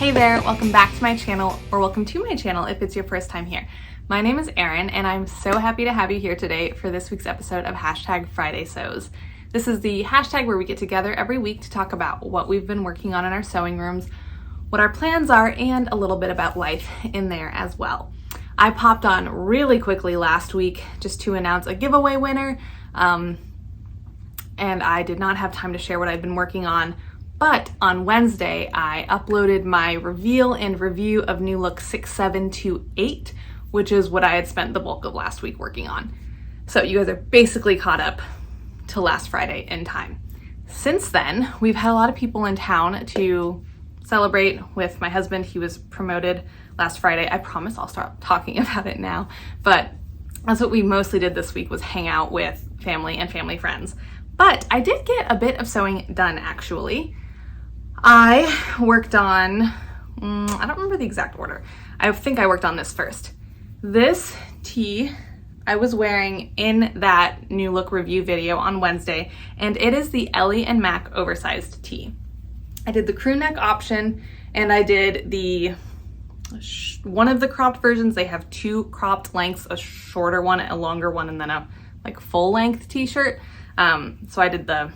Hey there, welcome back to my channel, or welcome to my channel if it's your first time here. My name is Erin, and I'm so happy to have you here today for this week's episode of #Friday Sews. This is the hashtag where we get together every week to talk about what we've been working on in our sewing rooms, what our plans are, and a little bit about life in there as well. I popped on really quickly last week just to announce a giveaway winner, and I did not have time to share what I've been working on. But on Wednesday, I uploaded my reveal and review of new look 6728, which is what I had spent the bulk of last week working on. So you guys are basically caught up to last Friday in time. Since then, we've had a lot of people in town to celebrate with my husband. He was promoted last Friday. I promise I'll start talking about it now, but that's what we mostly did this week, was hang out with family and family friends. But I did get a bit of sewing done, actually. I worked on, I don't remember the exact order. I think I worked on this first. This tee I was wearing in that new look review video on Wednesday, and it is the Ellie and Mac oversized tee. I did the crew neck option, and I did one of the cropped versions. They have two cropped lengths, a shorter one, a longer one, and then a full length t-shirt. So I did the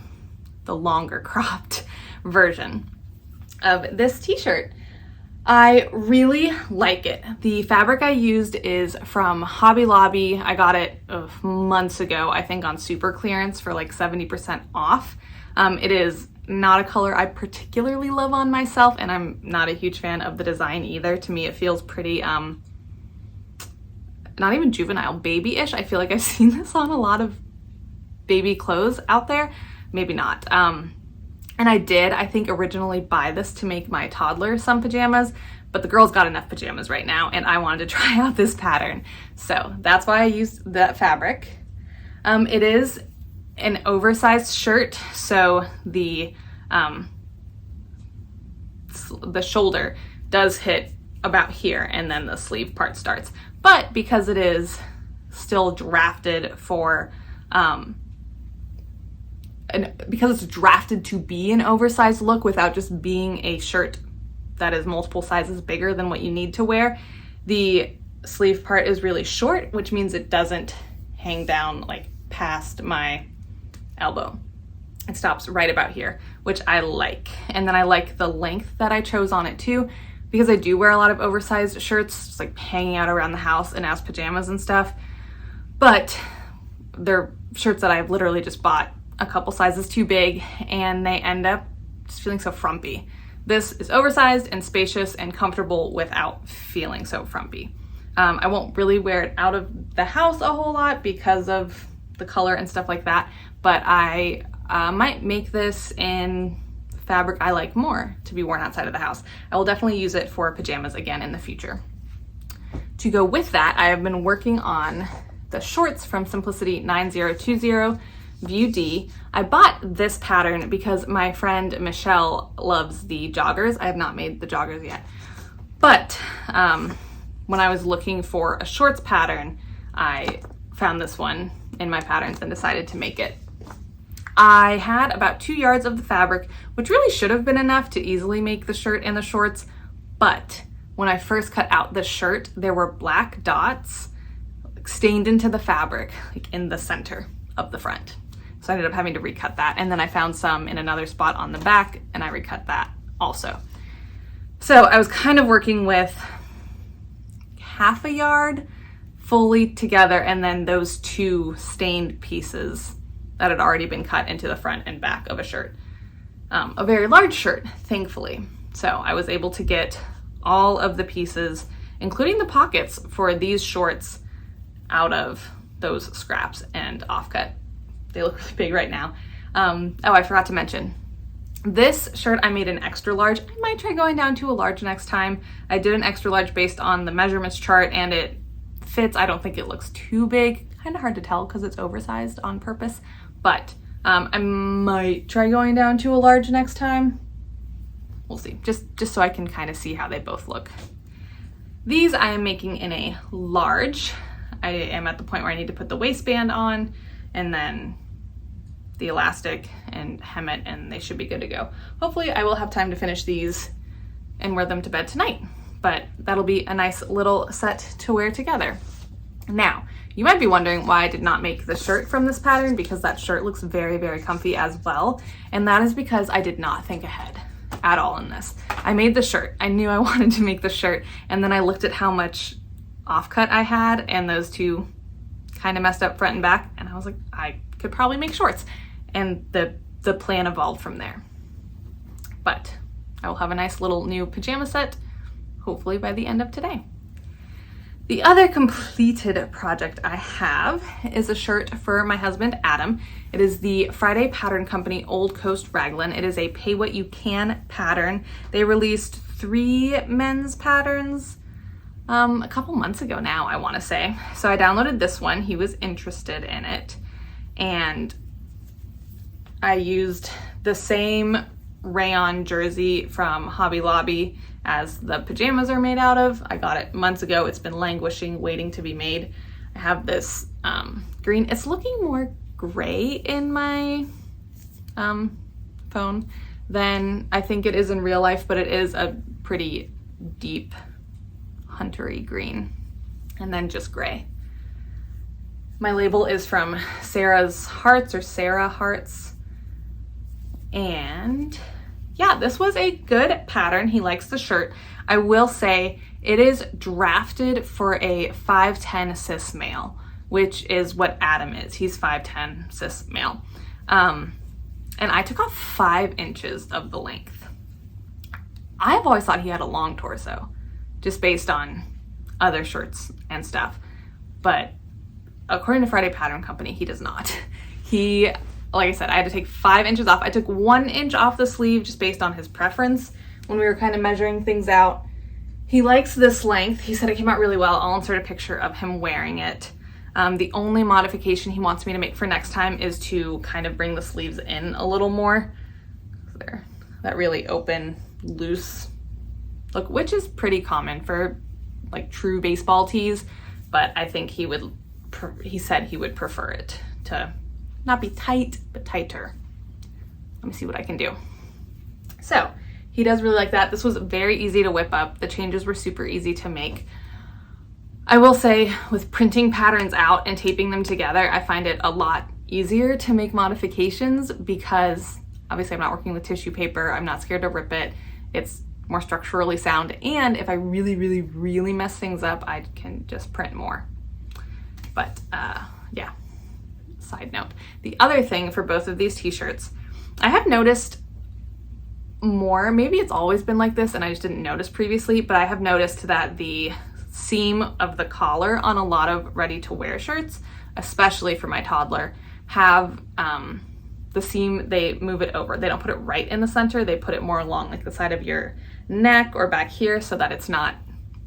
longer cropped version of this t-shirt. I really like it. The fabric I used is from Hobby Lobby. I got it months ago, I think on super clearance for like 70% off. It is not a color I particularly love on myself, and I'm not a huge fan of the design either. To me, it feels pretty, not even juvenile, baby-ish. I feel like I've seen this on a lot of baby clothes out there. Maybe not. And I did, I think, originally buy this to make my toddler some pajamas, but the girls got enough pajamas right now, and I wanted to try out this pattern. So that's why I used that fabric. It is an oversized shirt, so the shoulder does hit about here, and then the sleeve part starts. But because it is still drafted for, because it's drafted to be an oversized look without just being a shirt that is multiple sizes bigger than what you need to wear, the sleeve part is really short, which means it doesn't hang down like past my elbow. It stops right about here, which I like. And then I like the length that I chose on it too, because I do wear a lot of oversized shirts, just like hanging out around the house and as pajamas and stuff. But they're shirts that I've literally just bought a couple sizes too big, and they end up just feeling so frumpy. This is oversized and spacious and comfortable without feeling so frumpy. I won't really wear it out of the house a whole lot because of the color and stuff like that, but I might make this in fabric I like more to be worn outside of the house. I will definitely use it for pajamas again in the future. To go with that, I have been working on the shorts from Simplicity 9020 View D. I bought this pattern because my friend Michelle loves the joggers. I have not made the joggers yet, but when I was looking for a shorts pattern, I found this one in my patterns and decided to make it. I had about 2 yards of the fabric, which really should have been enough to easily make the shirt and the shorts, but when I first cut out the shirt, there were black dots stained into the fabric, like in the center of the front. So I ended up having to recut that, and then I found some in another spot on the back, and I recut that also. So I was kind of working with half a yard fully together, and then those two stained pieces that had already been cut into the front and back of a shirt. A very large shirt, thankfully. So I was able to get all of the pieces, including the pockets for these shorts, out of those scraps and offcut. They look really big right now. Oh, I forgot to mention, this shirt I made an extra large. I might try going down to a large next time. I did an extra large based on the measurements chart, and it fits. I don't think it looks too big. Kind of hard to tell because it's oversized on purpose, but I might try going down to a large next time. We'll see, just so I can kind of see how they both look. These I am making in a large. I am at the point where I need to put the waistband on, and then the elastic and hem it, and they should be good to go. Hopefully I will have time to finish these and wear them to bed tonight. But that'll be a nice little set to wear together. Now, you might be wondering why I did not make the shirt from this pattern, because that shirt looks very, very comfy as well. And that is because I did not think ahead at all in this. I made the shirt. I knew I wanted to make the shirt. And then I looked at how much offcut I had, and those two kind of messed up front and back. And I was like, I could probably make shorts. And the plan evolved from there. But I will have a nice little new pajama set, hopefully by the end of today. The other completed project I have is a shirt for my husband, Adam. It is the Friday Pattern Company Old Coast Raglan. It is a pay what you can pattern. They released 3 men's patterns a couple months ago now, I want to say. So I downloaded this one. He was interested in it. And I used the same rayon jersey from Hobby Lobby as the pajamas are made out of. I got it months ago. It's been languishing, waiting to be made. I have this green. It's looking more gray in my phone than I think it is in real life, but it is a pretty deep huntery green, and then just gray. My label is from Sarah's Hearts, or Sarah Hearts. And yeah, this was a good pattern. He likes the shirt. I will say it is drafted for a 5'10" cis male, which is what Adam is. He's 5'10" cis male. And I took off 5 inches of the length. I've always thought he had a long torso, just based on other shirts and stuff. But according to Friday Pattern Company, he does not. Like I said, I had to take 5 inches off. I took 1 inch off the sleeve just based on his preference when we were kind of measuring things out. He likes this length. He said it came out really well. I'll insert a picture of him wearing it. The only modification he wants me to make for next time is to kind of bring the sleeves in a little more. There, that really open, loose look, which is pretty common for like true baseball tees, but I think he said he would prefer it to not be tight, but tighter. Let me see what I can do. So he does really like that. This was very easy to whip up. The changes were super easy to make. I will say, with printing patterns out and taping them together, I find it a lot easier to make modifications because obviously I'm not working with tissue paper. I'm not scared to rip it. It's more structurally sound. And if I really, really, really mess things up, I can just print more. But yeah. Side note. The other thing for both of these t-shirts, I have noticed more, maybe it's always been like this and I just didn't notice previously, but I have noticed that the seam of the collar on a lot of ready-to-wear shirts, especially for my toddler, have the seam, they move it over. They don't put it right in the center, they put it more along like the side of your neck or back here so that it's not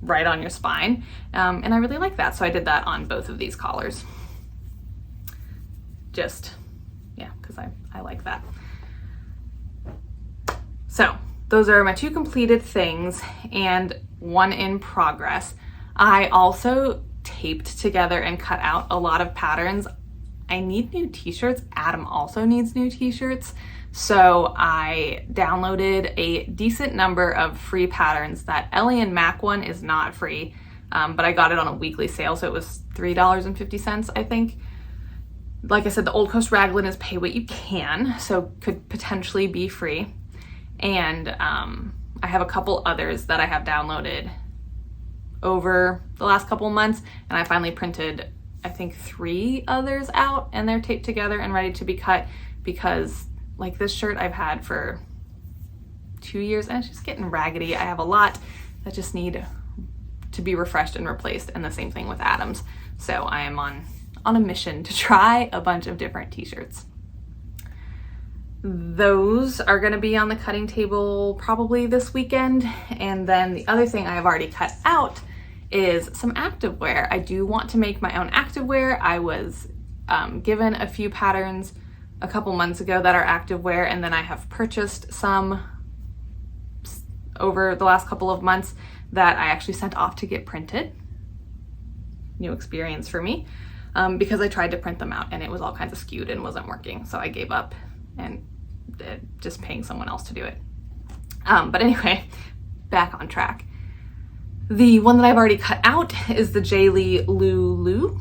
right on your spine. And I really like that, so I did that on both of these collars. Just, yeah, because I like that. So those are my 2 completed things and 1 in progress. I also taped together and cut out a lot of patterns. I need new t-shirts. Adam also needs new t-shirts. So I downloaded a decent number of free patterns. That Ellie and Mac one is not free, but I got it on a weekly sale, so it was $3.50, I think. Like I said, the Old Coast Raglan is pay what you can, so could potentially be free. And I have a couple others that I have downloaded over the last couple months, and I finally printed, I think, 3 others out, and they're taped together and ready to be cut because, like, this shirt I've had for 2 years and it's just getting raggedy. I have a lot that just need to be refreshed and replaced, and the same thing with Adam's. So I am on a mission to try a bunch of different t-shirts. Those are going to be on the cutting table probably this weekend. And then the other thing I have already cut out is some activewear. I do want to make my own activewear. I was given a few patterns a couple months ago that are activewear, and then I have purchased some over the last couple of months that I actually sent off to get printed. New experience for me. Because I tried to print them out and it was all kinds of skewed and wasn't working. So I gave up and just paying someone else to do it. But anyway, back on track. The one that I've already cut out is the Jaylee Lulu's,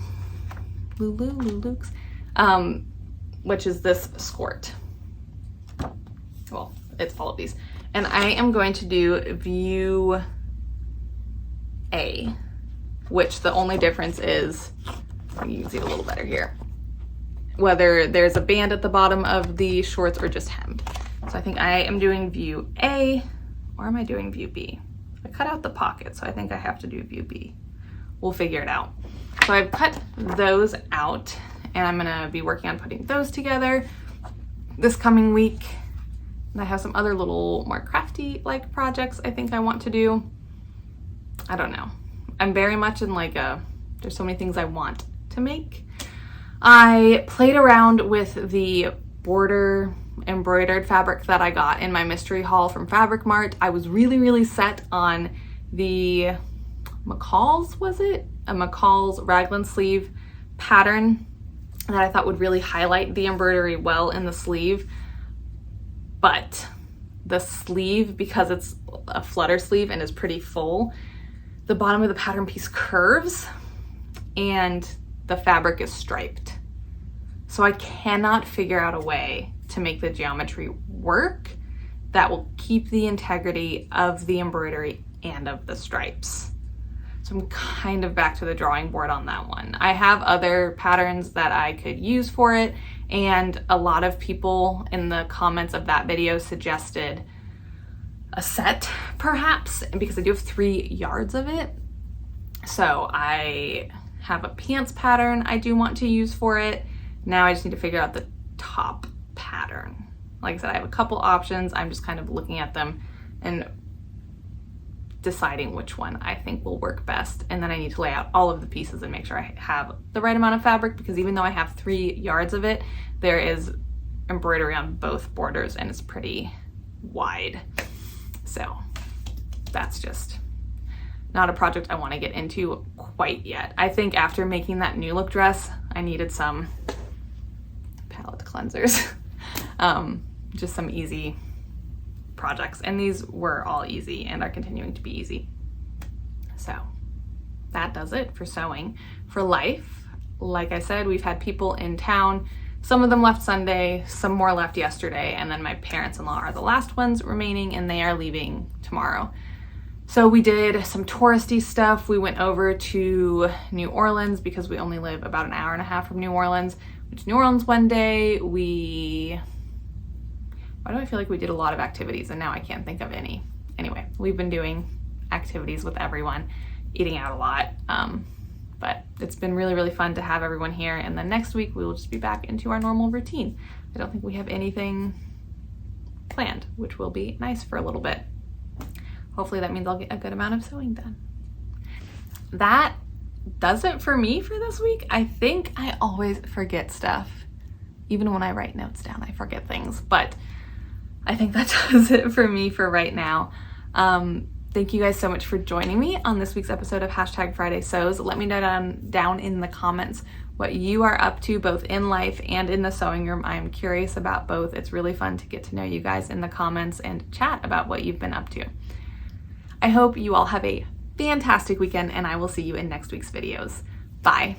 which is this skirt. Well, it's all of these. And I am going to do view A, which the only difference is, you can see it a little better here, whether there's a band at the bottom of the shorts or just hemmed. So I think I am doing view A, or am I doing view B? I cut out the pocket, so I think I have to do view B. We'll figure it out. So I've cut those out, and I'm gonna be working on putting those together this coming week. And I have some other little more crafty-like projects I think I want to do. I don't know. I'm very much in like there's so many things I want to make. I played around with the border embroidered fabric that I got in my mystery haul from Fabric Mart. I was really set on the McCall's, was it? A McCall's raglan sleeve pattern that I thought would really highlight the embroidery well in the sleeve. But the sleeve, because it's a flutter sleeve and is pretty full, the bottom of the pattern piece curves and the fabric is striped. So I cannot figure out a way to make the geometry work that will keep the integrity of the embroidery and of the stripes. So I'm kind of back to the drawing board on that one. I have other patterns that I could use for it, and a lot of people in the comments of that video suggested a set perhaps, because I do have 3 yards of it. So I have a pants pattern I do want to use for it. Now I just need to figure out the top pattern. Like I said, I have a couple options. I'm just kind of looking at them and deciding which one I think will work best. And then I need to lay out all of the pieces and make sure I have the right amount of fabric, because even though I have 3 yards of it, there is embroidery on both borders and it's pretty wide. So that's just not a project I want to get into quite yet. I think after making that new look dress, I needed some palette cleansers. Just some easy projects, and these were all easy and are continuing to be easy. So that does it for sewing. For life, like I said, we've had people in town. Some of them left Sunday, some more left yesterday, and then my parents-in-law are the last ones remaining, and they are leaving tomorrow. So we did some touristy stuff. We went over to New Orleans because we only live about an hour and a half from New Orleans. Went to New Orleans one day. Why do I feel like we did a lot of activities and now I can't think of any? Anyway, we've been doing activities with everyone, eating out a lot. But it's been really fun to have everyone here. And then next week we will just be back into our normal routine. I don't think we have anything planned, which will be nice for a little bit. Hopefully that means I'll get a good amount of sewing done. That does it for me for this week. I think I always forget stuff. Even when I write notes down, I forget things, but I think that does it for me for right now. Thank you guys so much for joining me on this week's episode of #Friday Sews. Let me know down in the comments what you are up to, both in life and in the sewing room. I am curious about both. It's really fun to get to know you guys in the comments and chat about what you've been up to. I hope you all have a fantastic weekend, and I will see you in next week's videos. Bye.